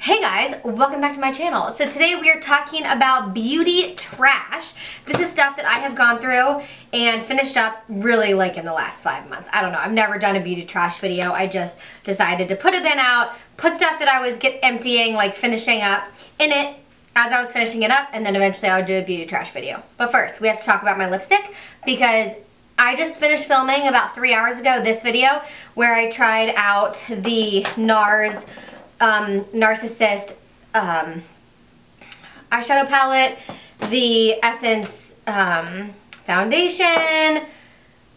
Hey guys, welcome back to my channel. So today we are talking about beauty trash. This is stuff that I have gone through and finished up really like in the last 5 months. I don't know, I've never done a beauty trash video. I just decided to put a bin out, put stuff that I was emptying, like finishing up in it as I was finishing it up, and then eventually I would do a beauty trash video. But first, we have to talk about my lipstick because I just finished filming about 3 hours ago this video where I tried out the NARS Narcissist eyeshadow palette, the Essence foundation,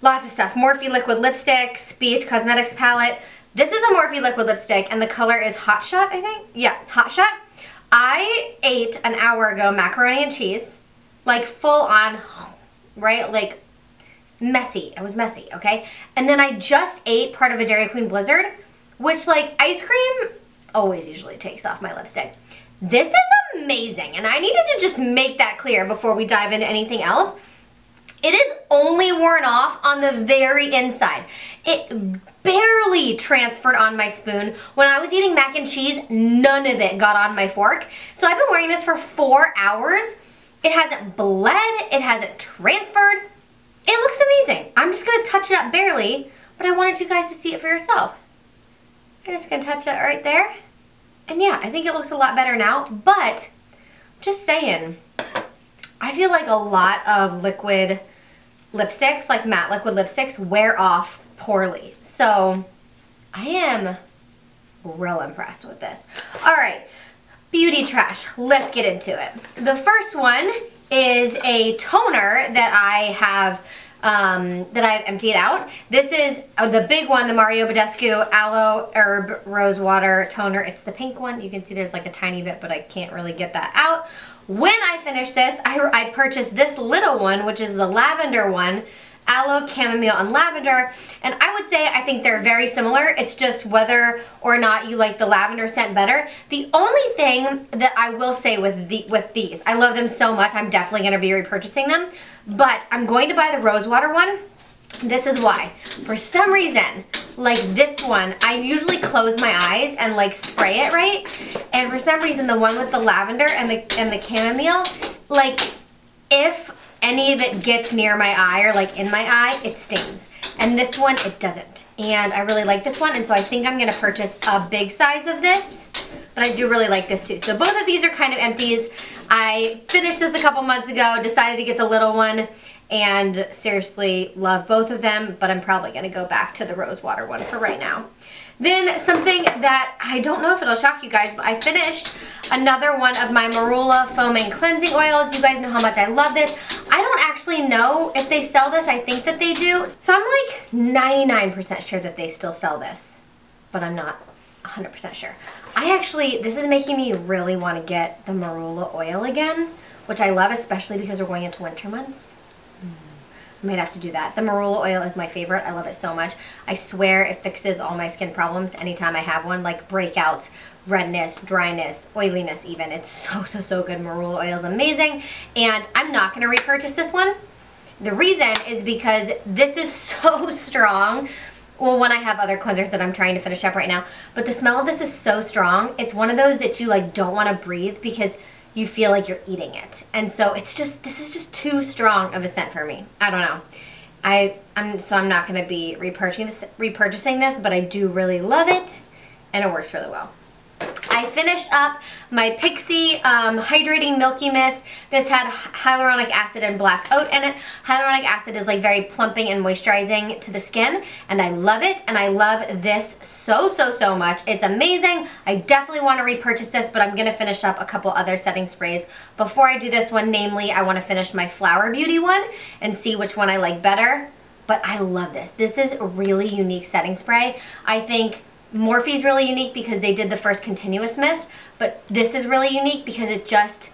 lots of stuff. Morphe liquid lipsticks, BH Cosmetics palette. This is a Morphe liquid lipstick and the color is Hot Shot, I think. Yeah, Hot Shot. I ate an hour ago macaroni and cheese, like full on, right? Like messy. It was messy, okay? And then I just ate part of a Dairy Queen Blizzard, which like ice cream always usually takes off my lipstick. This is amazing, and I needed to just make that clear before we dive into anything else. It is only worn off on the very inside. It barely transferred on my spoon. When I was eating mac and cheese, none of it got on my fork. So I've been wearing this for 4 hours. It hasn't bled, it hasn't transferred. It looks amazing. I'm just gonna touch it up barely, but I wanted you guys to see it for yourself. I'm just gonna touch it right there. And yeah, I think it looks a lot better now, but just saying, I feel like a lot of liquid lipsticks, like matte liquid lipsticks, wear off poorly. So I am real impressed with this. All right, beauty trash, let's get into it. The first one is a toner that I've emptied out. This is the big one, the Mario Badescu Aloe Herb Rose Water Toner. It's the pink one. You can see there's like a tiny bit, but I can't really get that out. When I finished this, I purchased this little one, which is the lavender one, Aloe, Chamomile, and Lavender. And I would say I think they're very similar. It's just whether or not you like the lavender scent better. The only thing that I will say with these, I love them so much, I'm definitely going to be repurchasing them. But I'm going to buy the rose water one. This is why. For some reason, like this one, I usually close my eyes and like spray it, right? And for some reason, the one with the lavender and the chamomile, like if any of it gets near my eye or like in my eye, it stings. And this one, it doesn't. And I really like this one, and so I think I'm gonna purchase a big size of this, but I do really like this too. So both of these are kind of empties. I finished this a couple months ago, decided to get the little one, and seriously love both of them, but I'm probably gonna go back to the rose water one for right now. Then something that I don't know if it'll shock you guys, but I finished another one of my Marula Foaming Cleansing Oils. You guys know how much I love this. I don't actually know if they sell this. I think that they do. So I'm like 99% sure that they still sell this, but I'm not 100% sure. This is making me really want to get the Marula oil again, which I love, especially because we're going into winter months. I might have to do that. The Marula oil is my favorite. I love it so much. I swear it fixes all my skin problems anytime I have one, like breakouts, redness, dryness, oiliness even. It's so good. Marula oil is amazing. And I'm not going to repurchase this one. The reason is because this is so strong. Well, when I have other cleansers that I'm trying to finish up right now. But the smell of this is so strong. It's one of those that you like don't want to breathe because you feel like you're eating it. And so this is just too strong of a scent for me. I don't know. I'm not going to be repurchasing this, but I do really love it, and it works really well. I finished up my Pixie Hydrating Milky Mist. This had hyaluronic acid and black oat in it. Hyaluronic acid is like very plumping and moisturizing to the skin, and I love it, and I love this so much. It's amazing. I definitely want to repurchase this, but I'm going to finish up a couple other setting sprays before I do this one. Namely, I want to finish my Flower Beauty one and see which one I like better, but I love this. This is a really unique setting spray. I think Morphe's really unique because they did the first continuous mist, but this is really unique because it just,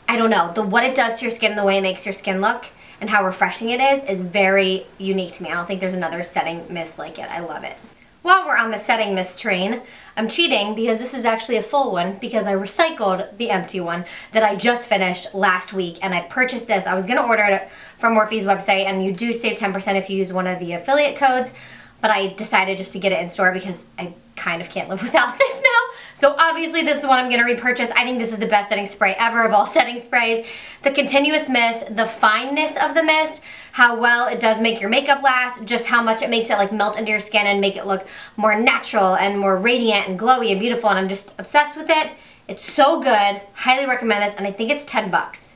I don't know, what it does to your skin and the way it makes your skin look and how refreshing it is very unique to me. I don't think there's another setting mist like it. I love it. While we're on the setting mist train, I'm cheating because this is actually a full one because I recycled the empty one that I just finished last week, and I purchased this. I was going to order it from Morphe's website, and you do save 10% if you use one of the affiliate codes. But I decided just to get it in store because I kind of can't live without this now. So obviously this is what I'm gonna repurchase. I think this is the best setting spray ever of all setting sprays. The continuous mist, the fineness of the mist, how well it does make your makeup last, just how much it makes it like melt into your skin and make it look more natural and more radiant and glowy and beautiful, and I'm just obsessed with it. It's so good, highly recommend this, and I think it's 10 bucks.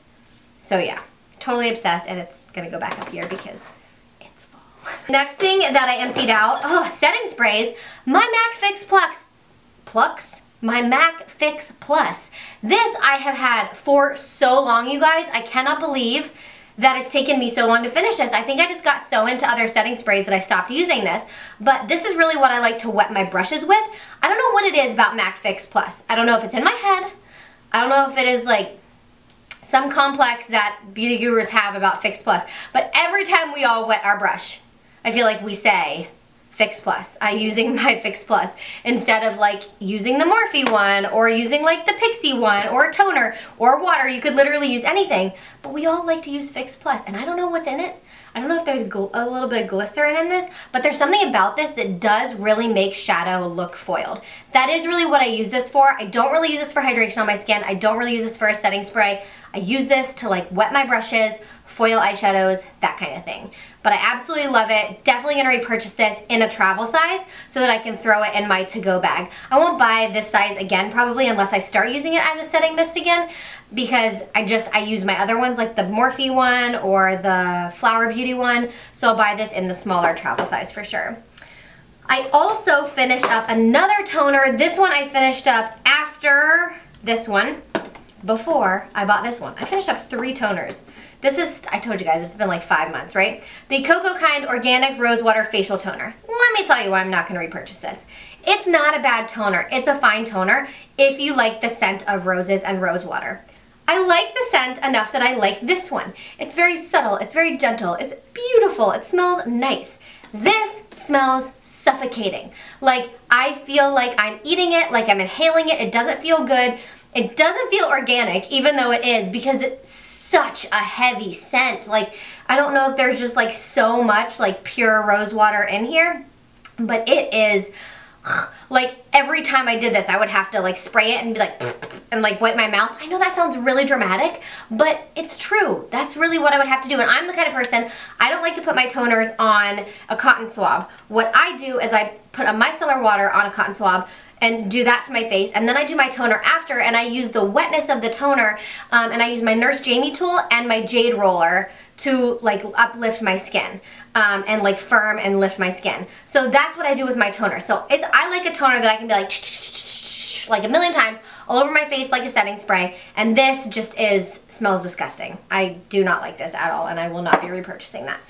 So yeah, totally obsessed, and it's gonna go back up here because it's full. Next thing that I emptied out, setting sprays, my MAC Fix Plus. This I have had for so long, you guys. I cannot believe that it's taken me so long to finish this. I think I just got so into other setting sprays that I stopped using this, but this is really what I like to wet my brushes with. I don't know what it is about MAC Fix Plus. I don't know if it's in my head. I don't know if it is like some complex that beauty gurus have about Fix Plus, but every time we all wet our brush, I feel like we say Fix Plus. I'm using my Fix Plus instead of like using the Morphe one or using like the Pixie one or a toner or water. You could literally use anything, but we all like to use Fix Plus, and I don't know what's in it. I don't know if there's a little bit of glycerin in this, but there's something about this that does really make shadow look foiled. That is really what I use this for. I don't really use this for hydration on my skin. I don't really use this for a setting spray. I use this to like wet my brushes, foil eyeshadows, that kind of thing. But I absolutely love it. Definitely gonna repurchase this in a travel size so that I can throw it in my to-go bag. I won't buy this size again probably unless I start using it as a setting mist again, because I use my other ones like the Morphe one or the Flower Beauty one, so I'll buy this in the smaller travel size for sure. I also finished up another toner. This one I finished up after this one, before I bought this one. I finished up 3 toners. This is, I told you guys, this has been like 5 months, right? The Cocoa Kind Organic Rose Water Facial Toner. Let me tell you why I'm not gonna repurchase this. It's not a bad toner. It's a fine toner if you like the scent of roses and rose water. I like the scent enough that I like this one. It's very subtle, it's very gentle, it's beautiful, it smells nice. This smells suffocating. Like, I feel like I'm eating it, like I'm inhaling it. It doesn't feel good. It doesn't feel organic, even though it is, because it's such a heavy scent. Like, I don't know if there's just like so much like pure rose water in here, but it is, like, every time I did this, I would have to like spray it and be like, and like wipe my mouth. I know that sounds really dramatic, but it's true. That's really what I would have to do. And I'm the kind of person, I don't like to put my toners on a cotton swab. What I do is I put a micellar water on a cotton swab and do that to my face, and then I do my toner after, and I use the wetness of the toner, and I use my Nurse Jamie tool and my jade roller to like uplift my skin and like firm and lift my skin. So that's what I do with my toner. So I like a toner that I can be like a million times all over my face like a setting spray, and this just smells disgusting. I do not like this at all, and I will not be repurchasing that.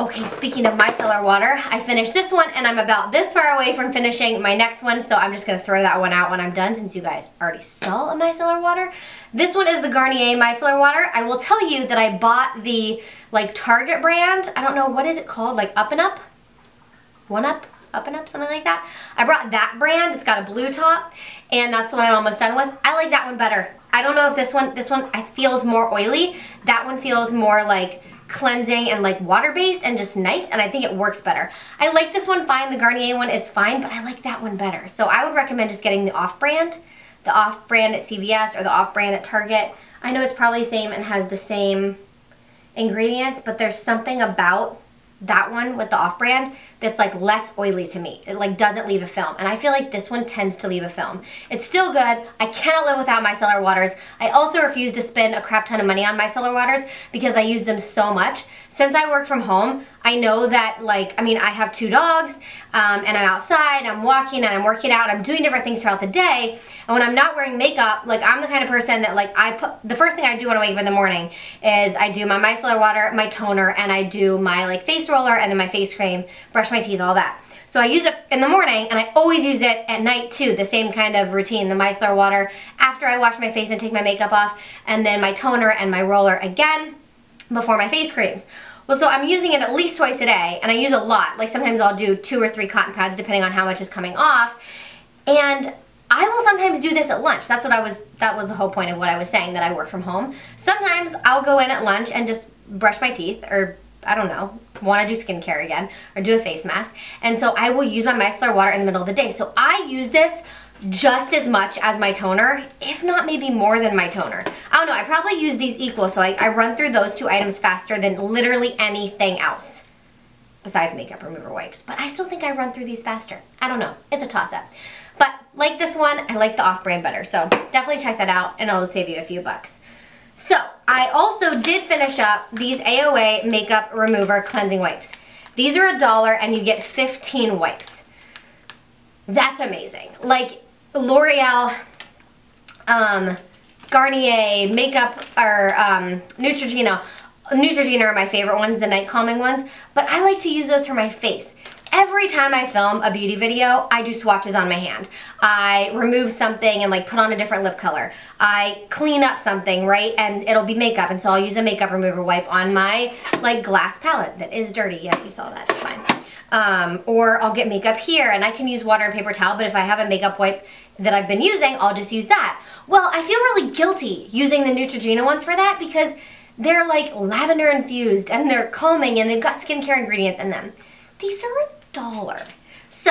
Okay, speaking of micellar water, I finished this one, and I'm about this far away from finishing my next one, so I'm just going to throw that one out when I'm done, since you guys already saw a micellar water. This one is the Garnier micellar water. I will tell you that I bought the like Target brand. I don't know, what is it called? Like Up and Up? One Up? Up and Up? Something like that. I brought that brand. It's got a blue top, and that's the one I'm almost done with. I like that one better. I don't know if this one feels more oily. That one feels more like cleansing and like water-based and just nice, and I think it works better. I like this one fine. The Garnier one is fine, but I like that one better. So I would recommend just getting the off-brand at CVS or the off-brand at Target. I know it's probably the same and has the same ingredients, but there's something about that one with the off-brand that's like less oily to me. It like doesn't leave a film, and I feel like this one tends to leave a film. It's still good. I cannot live without micellar waters. I also refuse to spend a crap ton of money on micellar waters because I use them so much. Since I work from home, I know that, like, I mean, I have 2 dogs, and I'm outside, I'm walking, and I'm working out, I'm doing different things throughout the day, and when I'm not wearing makeup, like, I'm the kind of person that, like, the first thing I do when I wake up in the morning is I do my micellar water, my toner, and I do my, like, face roller, and then my face cream, brush my teeth, all that. So I use it in the morning, and I always use it at night, too, the same kind of routine, the micellar water, after I wash my face and take my makeup off, and then my toner and my roller again before my face creams. Well, so I'm using it at least twice a day, and I use a lot. Like, sometimes I'll do 2 or 3 cotton pads depending on how much is coming off. And I will sometimes do this at lunch. That was the whole point of what I was saying, that I work from home. Sometimes I'll go in at lunch and just brush my teeth, or I don't know, want to do skincare again or do a face mask. And so I will use my micellar water in the middle of the day. So I use this just as much as my toner, if not maybe more than my toner. I don't know, I probably use these equal, so I run through those 2 items faster than literally anything else besides makeup remover wipes. But I still think I run through these faster. I don't know, it's a toss-up. But like this one, I like the off-brand better, so definitely check that out and it'll save you a few bucks. So I also did finish up these AOA makeup remover cleansing wipes. These are $1 and you get 15 wipes. That's amazing. Like L'Oreal, Garnier, makeup, or Neutrogena. Neutrogena are my favorite ones, the night calming ones, but I like to use those for my face. Every time I film a beauty video, I do swatches on my hand. I remove something and like put on a different lip color. I clean up something, right? And it'll be makeup, and so I'll use a makeup remover wipe on my like glass palette that is dirty. Yes, you saw that, it's fine. Or I'll get makeup here and I can use water and paper towel, but if I have a makeup wipe that I've been using, I'll just use that. Well, I feel really guilty using the Neutrogena ones for that because they're like lavender infused and they're calming and they've got skincare ingredients in them. These are $1. So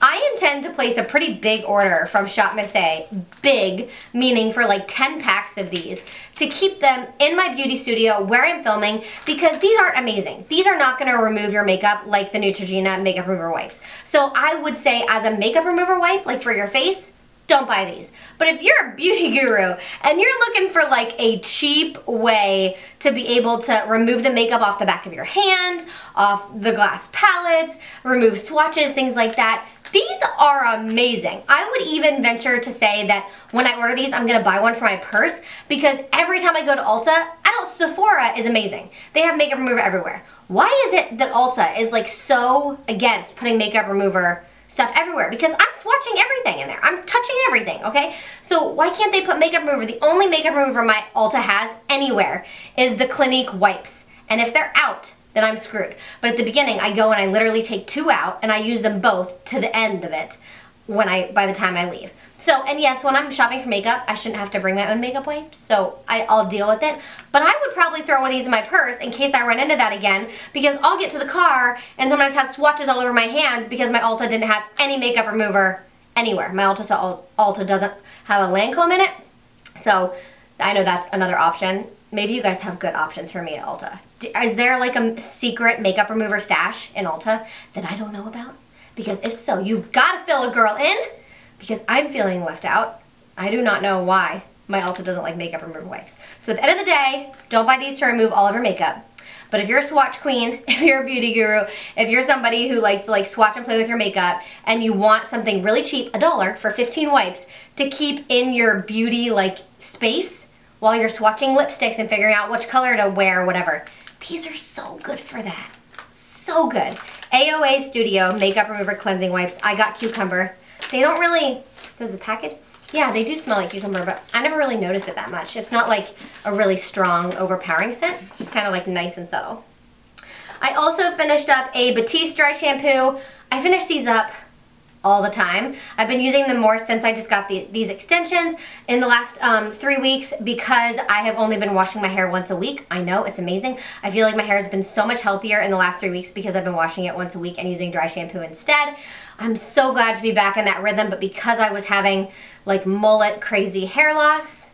I intend to place a pretty big order from Shop Miss A, big, meaning for like 10 packs of these, to keep them in my beauty studio where I'm filming because these aren't amazing. These are not gonna remove your makeup like the Neutrogena makeup remover wipes. So I would say as a makeup remover wipe, like for your face, don't buy these. But if you're a beauty guru and you're looking for like a cheap way to be able to remove the makeup off the back of your hand, off the glass palettes, remove swatches, things like that, these are amazing. I would even venture to say that when I order these, I'm gonna buy one for my purse because every time I go to Ulta, I know Sephora is amazing. They have makeup remover everywhere. Why is it that Ulta is like so against putting makeup remover stuff everywhere? Because I'm swatching everything in there. I'm touching everything, okay? So why can't they put makeup remover? The only makeup remover my Ulta has anywhere is the Clinique wipes. And if they're out, then I'm screwed. But at the beginning, I go and I literally take 2 out and I use them both to the end of it by the time I leave. So, and yes, when I'm shopping for makeup, I shouldn't have to bring my own makeup wipes, so I'll deal with it. But I would probably throw one of these in my purse in case I run into that again, because I'll get to the car and sometimes have swatches all over my hands because my Ulta didn't have any makeup remover anywhere. My Ulta doesn't have a Lancome in it, so I know that's another option. Maybe you guys have good options for me at Ulta. Is there like a secret makeup remover stash in Ulta that I don't know about? Because if so, you've got to fill a girl in, because I'm feeling left out. I do not know why my Ulta doesn't like makeup remover wipes. So at the end of the day, don't buy these to remove all of your makeup. But if you're a swatch queen, if you're a beauty guru, if you're somebody who likes to like swatch and play with your makeup and you want something really cheap, $1 for 15 wipes to keep in your beauty like space while you're swatching lipsticks and figuring out which color to wear, whatever. These are so good for that. So good. AOA Studio Makeup Remover Cleansing Wipes. I got cucumber. They don't really, does the package? Yeah, they do smell like cucumber, but I never really noticed it that much. It's not like a really strong, overpowering scent. It's just kind of like nice and subtle. I also finished up a Batiste dry shampoo. I finish these up all the time. I've been using them more since I just got these extensions in the last 3 weeks because I have only been washing my hair once a week. I know, it's amazing. I feel like my hair has been so much healthier in the last 3 weeks because I've been washing it once a week and using dry shampoo instead. I'm so glad to be back in that rhythm, but because I was having like mullet crazy hair loss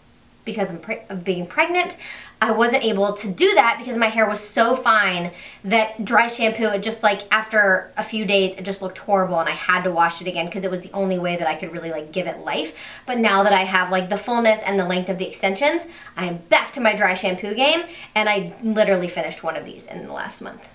because of being pregnant, I wasn't able to do that because my hair was so fine that dry shampoo, it just like after a few days, it just looked horrible and I had to wash it again because it was the only way that I could really like give it life. But now that I have like the fullness and the length of the extensions, I am back to my dry shampoo game and I literally finished one of these in the last month.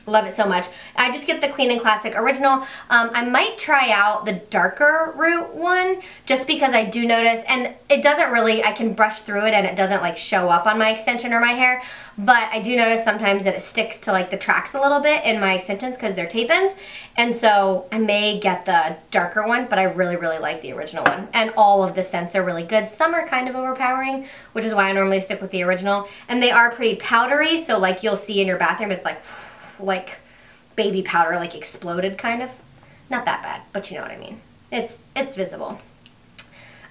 Love it so much. I just get the Clean and Classic Original. I might try out the darker root one just because I do notice, and it doesn't really, I can brush through it and it doesn't like show up on my extension or my hair, but I do notice sometimes that it sticks to like the tracks a little bit in my extensions because they're tape-ins, and so I may get the darker one, but I really, really like the original one. And all of the scents are really good. Some are kind of overpowering, which is why I normally stick with the original, and they are pretty powdery, so like you'll see in your bathroom, it's like baby powder, like exploded kind of. Not that bad, but you know what I mean. It's visible.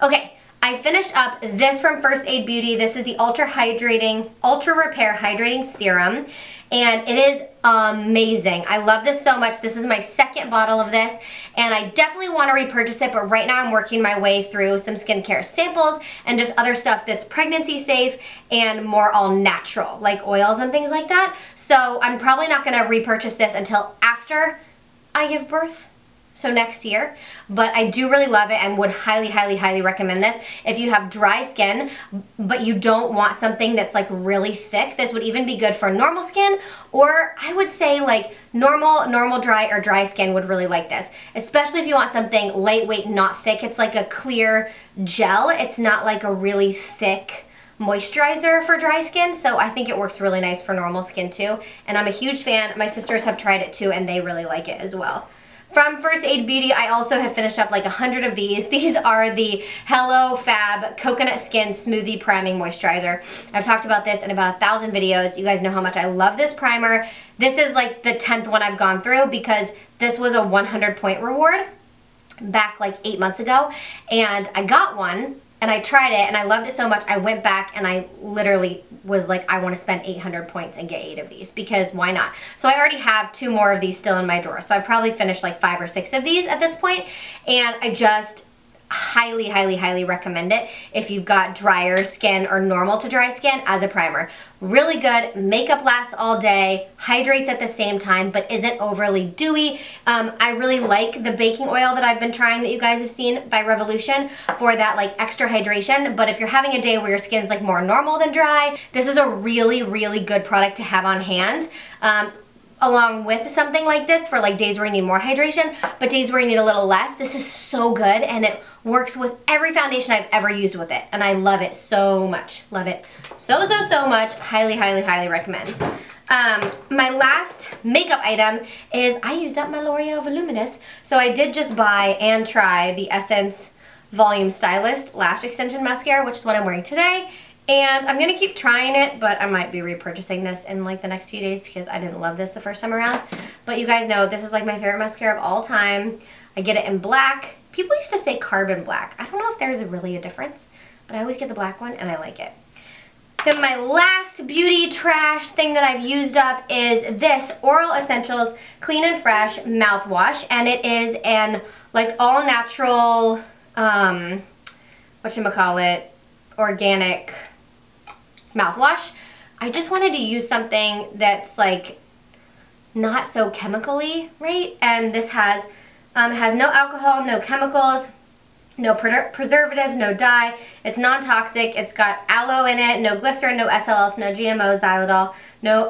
Okay, I finished up this from First Aid Beauty. This is the Ultra Repair Hydrating Serum. and it is amazing. I love this so much. This is my second bottle of this, and I definitely want to repurchase it, but right now I'm working my way through some skincare samples and just other stuff that's pregnancy safe and more all natural, like oils and things like that. So I'm probably not going to repurchase this until after I give birth. So next year, but I do really love it and would highly, highly, highly recommend this. If you have dry skin, but you don't want something that's like really thick, this would even be good for normal skin, or I would say like normal dry or dry skin would really like this, especially if you want something lightweight, not thick. It's like a clear gel. It's not like a really thick moisturizer for dry skin, so I think it works really nice for normal skin too, and I'm a huge fan. My sisters have tried it too, and they really like it as well. From First Aid Beauty, I also have finished up like 100 of these. These are the Hello Fab Coconut Skin Smoothie Priming Moisturizer. I've talked about this in about 1,000 videos. You guys know how much I love this primer. This is like the 10th one I've gone through because this was a 100-point reward back like 8 months ago. And I got one and I tried it and I loved it so much I went back and I literally was like, I want to spend 800 points and get 8 of these because why not? So I already have 2 more of these still in my drawer. So I probably finished like 5 or 6 of these at this point, and I just highly, highly, highly recommend it if you've got drier skin or normal to dry skin as a primer. Really good. Makeup lasts all day, hydrates at the same time, but isn't overly dewy. I really like the baking oil that I've been trying that you guys have seen by Revolution for that like extra hydration. But if you're having a day where your skin's like more normal than dry, this is a really, really good product to have on hand. Along with something like this for like days where you need more hydration, but days where you need a little less. This is so good, and it works with every foundation I've ever used with it, and I love it so much. Love it so, so, so much. Highly, highly, highly recommend. My last makeup item is I used up my L'Oreal Voluminous, so I did just buy and try the Essence Volume Stylist Lash Extension Mascara, which is what I'm wearing today. And I'm going to keep trying it, but I might be repurchasing this in like the next few days because I didn't love this the first time around. But you guys know this is like my favorite mascara of all time. I get it in black. People used to say carbon black. I don't know if there's really a difference, but I always get the black one and I like it. Then my last beauty trash thing that I've used up is this Oral Essentials Clean and Fresh mouthwash, and it is an like all natural, whatchamacallit, organic mouthwash. I just wanted to use something that's like not so chemically, right? And this has no alcohol, no chemicals, no preservatives, no dye. It's non-toxic. It's got aloe in it, no glycerin, no SLS, no GMO, xylitol,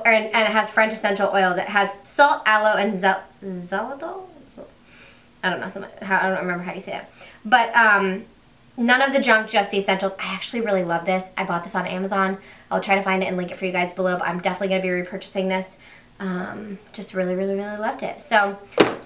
and it has French essential oils. It has salt, aloe, and xylitol. I don't know. I don't remember how you say it. But none of the junk, just the essentials. I actually really love this. I bought this on Amazon. I'll try to find it and link it for you guys below, but I'm definitely going to be repurchasing this. Just really, really, really loved it. So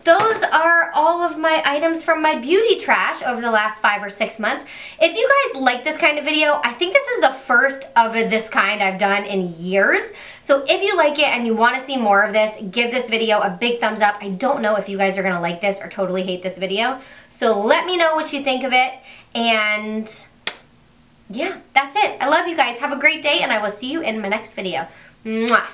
those are all of my items from my beauty trash over the last 5 or 6 months. If you guys like this kind of video, I think this is the first of this kind I've done in years. So if you like it and you want to see more of this, give this video a big thumbs up. I don't know if you guys are going to like this or totally hate this video. So let me know what you think of it. And yeah, that's it. I love you guys. Have a great day, and I will see you in my next video. Mwah.